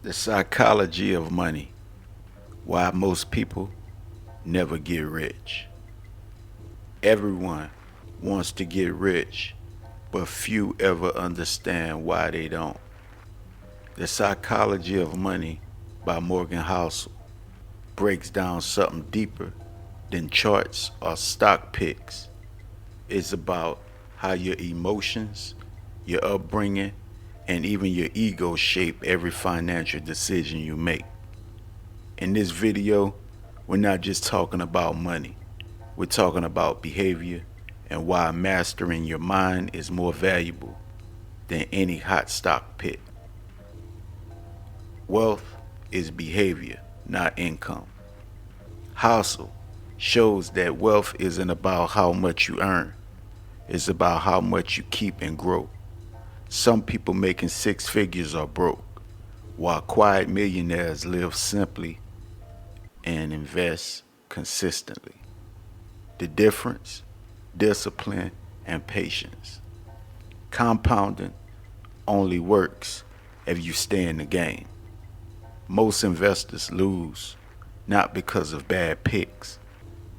The psychology of money. Why most people never get rich. Everyone wants to get rich, but few ever understand why they don't. The Psychology of Money by Morgan Housel breaks down something deeper than charts or stock picks. It's about how your emotions, your upbringing, and even your ego shape every financial decision you make. In this video, we're not just talking about money. We're talking about behavior and why mastering your mind is more valuable than any hot stock pick. Wealth is behavior, not income. Hustle shows that wealth isn't about how much you earn. It's about how much you keep and grow. Some people making six figures are broke, while quiet millionaires live simply and invest consistently. The difference? Discipline and patience. Compounding only works if you stay in the game. Most investors lose not because of bad picks,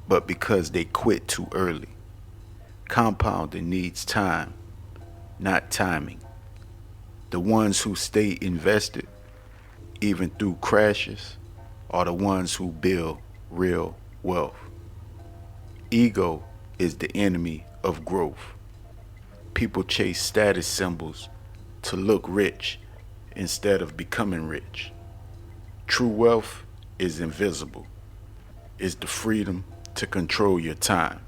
but because they quit too early. Compounding needs time, not timing. The ones who stay invested, even through crashes, are the ones who build real wealth. Ego is the enemy of growth. People chase status symbols to look rich instead of becoming rich. True wealth is invisible. It's the freedom to control your time.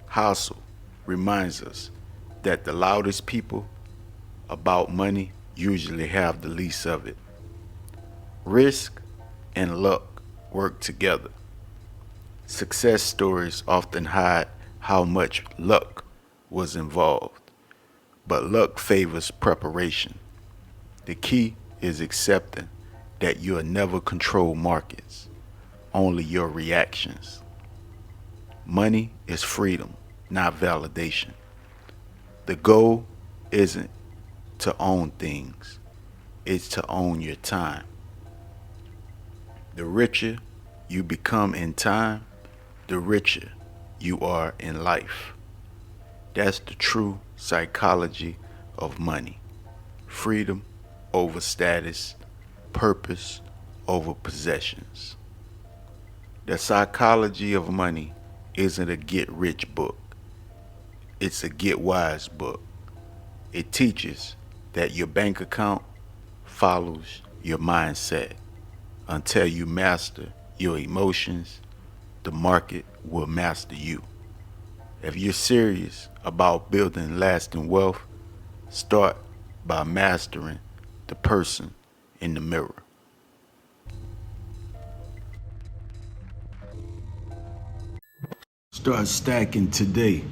Hustle reminds us that the loudest people about money usually have the least of it. Risk and luck work together. Success stories often hide how much luck was involved, but luck favors preparation. The key is accepting that you'll never control markets, only your reactions. Money is freedom, not validation. The goal isn't to own things, it's to own your time. The richer you become in time, the richer you are in life. That's the true psychology of money. Freedom over status, purpose over possessions. The Psychology of Money isn't a get-rich book. It's a get-wise book. It teaches that your bank account follows your mindset. Until you master your emotions, the market will master you. If you're serious about building lasting wealth, start by mastering the person in the mirror. Start stacking today.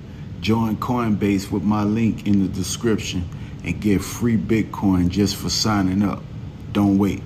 Join Coinbase with my link in the description and get free Bitcoin just for signing up. Don't wait.